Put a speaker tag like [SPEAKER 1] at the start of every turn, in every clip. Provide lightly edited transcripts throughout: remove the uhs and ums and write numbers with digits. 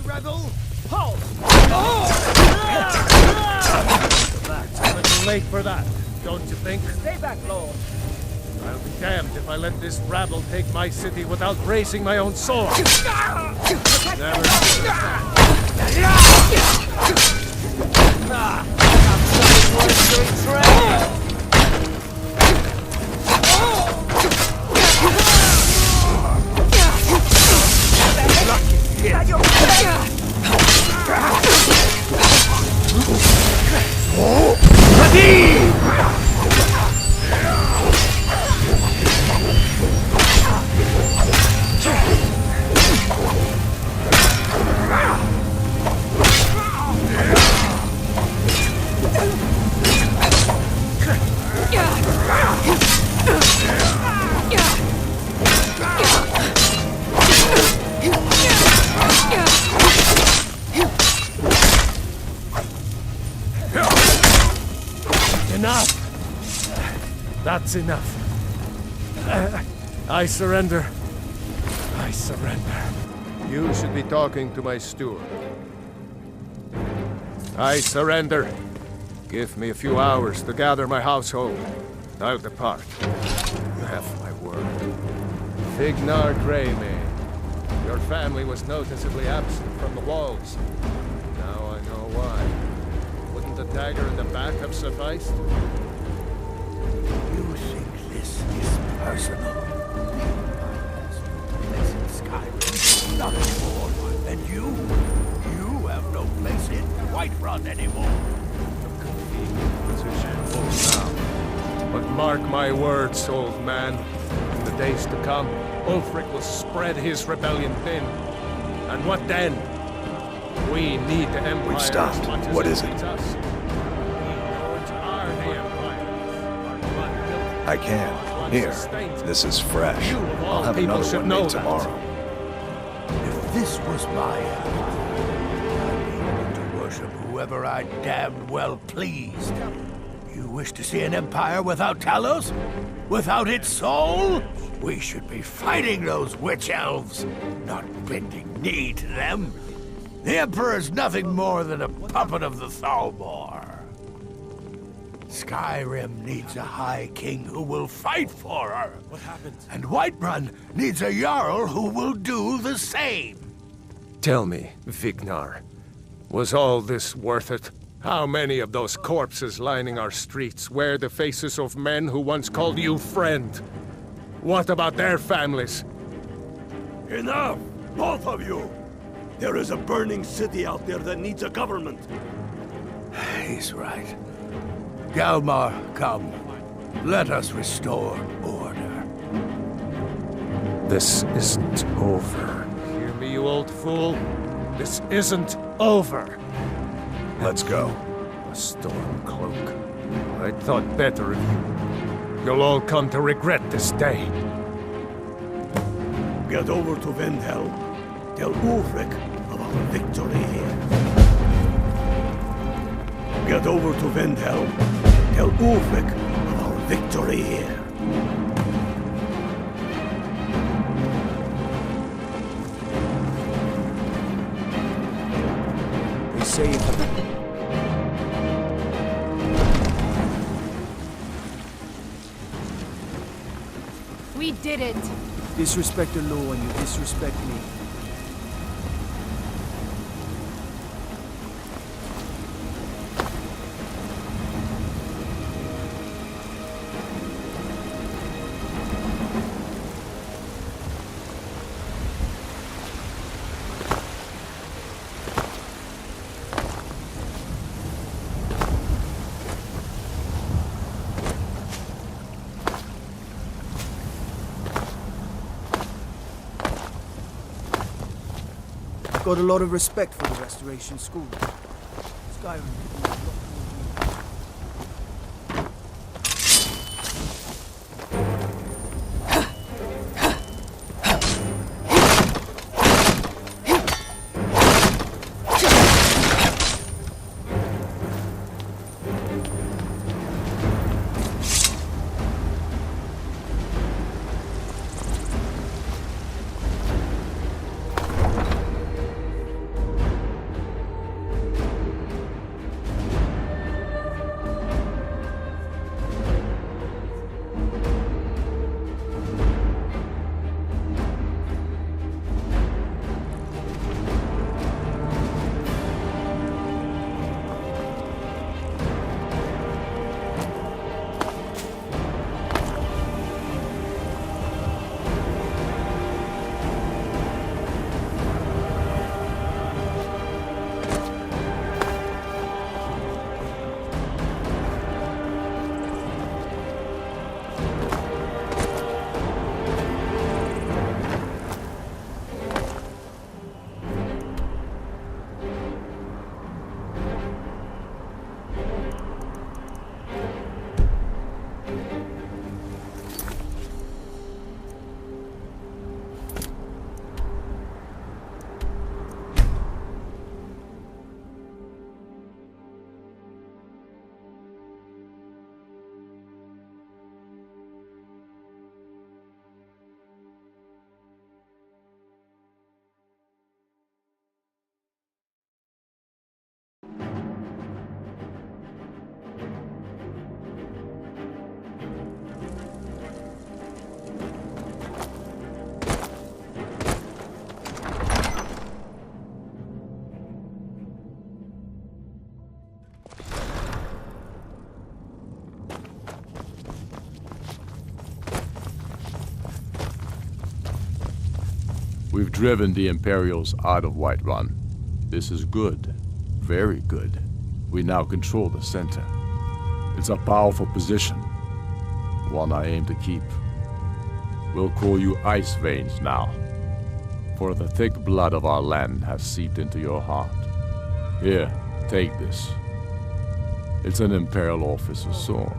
[SPEAKER 1] Rebel! Halt! That's a little late for that, don't you think?
[SPEAKER 2] Stay back, Lord.
[SPEAKER 1] I'll be damned if I let this rabble take my city without raising my own sword. Never. Enough! That's enough. I surrender. I surrender. You should be talking to my steward. I surrender. Give me a few hours to gather my household. I'll depart. You have my word. Vignar Greymane. Your family was noticeably absent from the walls. Now I know why. Wouldn't the dagger in the back have sufficed?
[SPEAKER 3] You think this is personal? Place in Skyrim, nothing more. And you have no place in Whiterun anymore.
[SPEAKER 1] But mark my words, old man. In the days to come, Ulfric will spread his rebellion thin. And what then? We need the Empire.
[SPEAKER 4] We've stopped.
[SPEAKER 1] As much as
[SPEAKER 4] What is it?
[SPEAKER 1] needs us. We are the Empire.
[SPEAKER 4] I can. Here. This is fresh. I'll have
[SPEAKER 1] people
[SPEAKER 4] another
[SPEAKER 1] should
[SPEAKER 4] one
[SPEAKER 1] know
[SPEAKER 4] made
[SPEAKER 1] that.
[SPEAKER 4] tomorrow.
[SPEAKER 3] If this was my empire, I'd be willing to worship whoever I damned well pleased. You wish to see an empire without Talos? Without its soul? We should be fighting those witch elves, not bending knee to them. The Emperor's nothing more than a puppet of the Thalmor. Skyrim needs a High King who will fight for her.
[SPEAKER 1] What happened?
[SPEAKER 3] And Whiterun needs a Jarl who will do the same.
[SPEAKER 1] Tell me, Vignar, was all this worth it? How many of those corpses lining our streets wear the faces of men who once called you friend? What about their families?
[SPEAKER 5] Enough! Both of you! There is a burning city out there that needs a government.
[SPEAKER 3] He's right. Galmar, come. Let us restore order.
[SPEAKER 1] This isn't over. Hear me, you old fool? This isn't over.
[SPEAKER 4] Let's go.
[SPEAKER 1] A storm cloak. I thought better of you. You'll all come to regret this day.
[SPEAKER 5] Get over to Windhelm. Tell Ulfric of our victory here. Get over to Windhelm. Tell Ulfric of our victory here.
[SPEAKER 2] They say if
[SPEAKER 6] We did it!
[SPEAKER 2] disrespect the law and you disrespect me. got a lot of respect for the Restoration School. Skyrim.
[SPEAKER 7] We've driven the Imperials out of Whiterun. This is good. Very good. We now control the center. It's a powerful position. One I aim to keep. We'll call you Ice Veins now. For the thick blood of our land has seeped into your heart. Here, take this. It's an Imperial officer's sword.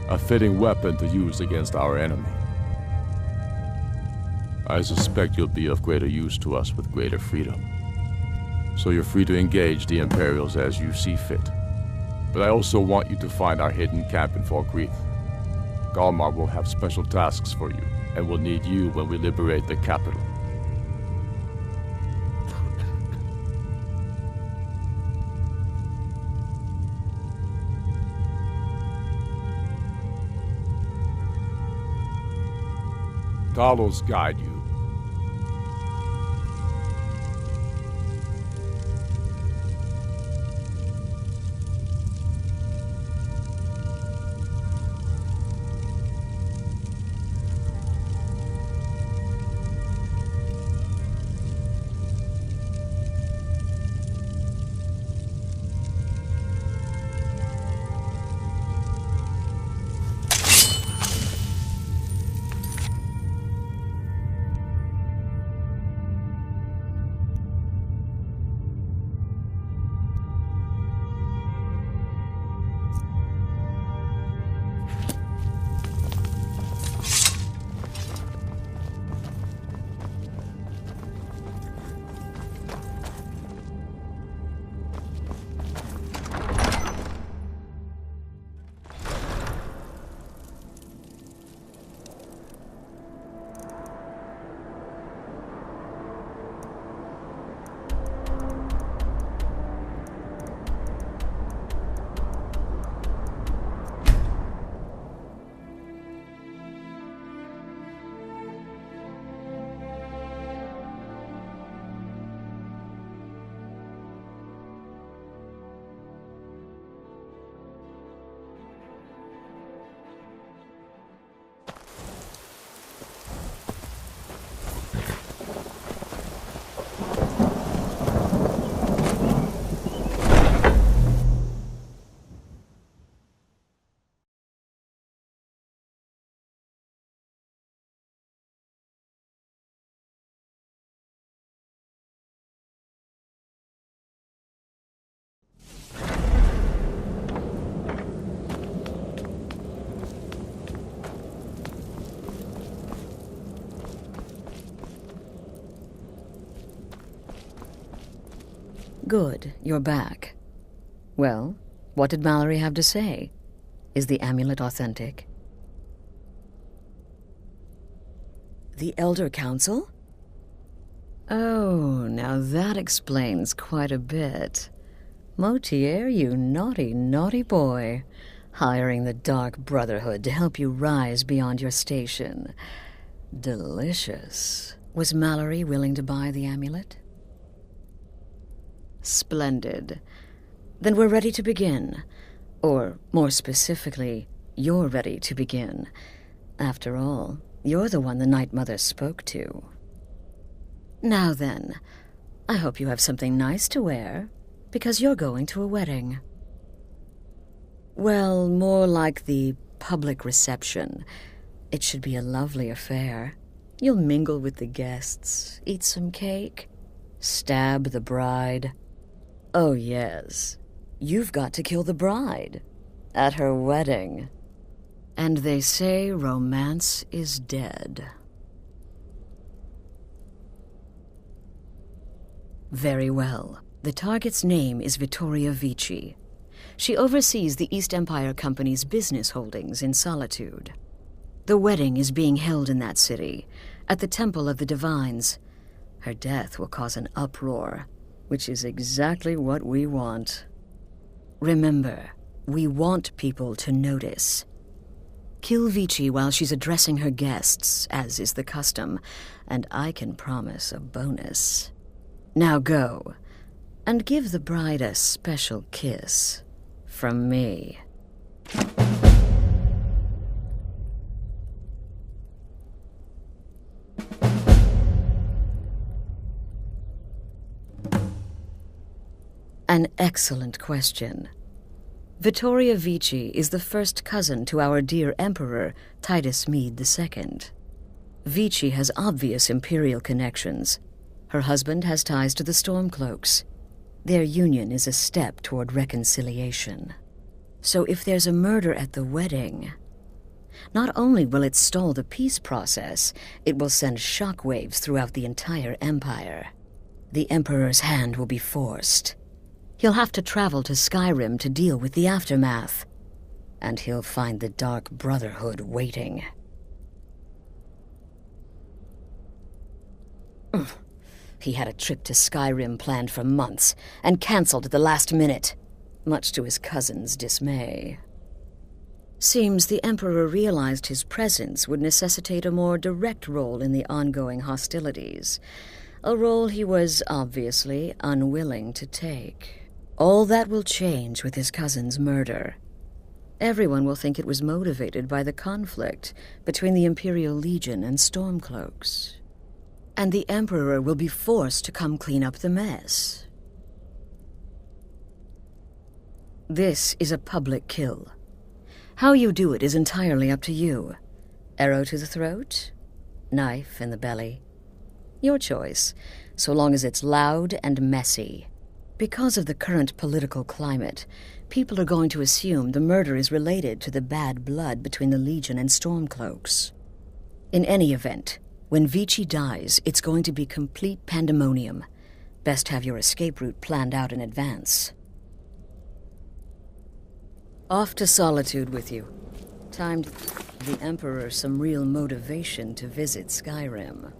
[SPEAKER 7] A fitting weapon to use against our enemy. I suspect you'll be of greater use to us with greater freedom. So you're free to engage the Imperials as you see fit. But I also want you to find our hidden camp in Falkreath. Galmar will have special tasks for you, and will need you when we liberate the capital. Talos guide you.
[SPEAKER 8] Good, you're back. Well, what did Mallory have to say? Is the amulet authentic? The Elder Council? Oh, now that explains quite a bit. Motier, you naughty, naughty boy. Hiring the Dark Brotherhood to help you rise beyond your station. Delicious. Was Mallory willing to buy the amulet? Splendid. Then we're ready to begin. Or, more specifically, you're ready to begin. After all, you're the one the Night Mother spoke to. Now then, I hope you have something nice to wear, because you're going to a wedding. Well, more like the public reception. It should be a lovely affair. You'll mingle with the guests, eat some cake, stab the bride. Oh yes, you've got to kill the bride at her wedding. And they say romance is dead. Very well. The target's name is Vittoria Vici. She oversees the East Empire Company's business holdings in Solitude. The wedding is being held in that city, at the Temple of the Divines. Her death will cause an uproar, which is exactly what we want. Remember, we want people to notice. Kill Vici while she's addressing her guests, as is the custom, and I can promise a bonus. Now go, and give the bride a special kiss from me. An excellent question. Vittoria Vici is the first cousin to our dear Emperor, Titus Mede II. Vici has obvious imperial connections. Her husband has ties to the Stormcloaks. Their union is a step toward reconciliation. So if there's a murder at the wedding, not only will it stall the peace process, it will send shockwaves throughout the entire empire. The Emperor's hand will be forced. He'll have to travel to Skyrim to deal with the aftermath. And he'll find the Dark Brotherhood waiting. He had a trip to Skyrim planned for months, and cancelled at the last minute, much to his cousin's dismay. Seems the Emperor realized his presence would necessitate a more direct role in the ongoing hostilities, a role he was obviously unwilling to take. All that will change with his cousin's murder. Everyone will think it was motivated by the conflict between the Imperial Legion and Stormcloaks. And the Emperor will be forced to come clean up the mess. This is a public kill. How you do it is entirely up to you. Arrow to the throat? Knife in the belly? Your choice, so long as it's loud and messy. Because of the current political climate, people are going to assume the murder is related to the bad blood between the Legion and Stormcloaks. In any event, when Vici dies, it's going to be complete pandemonium. Best have your escape route planned out in advance. Off to Solitude with you. Time to give the Emperor some real motivation to visit Skyrim.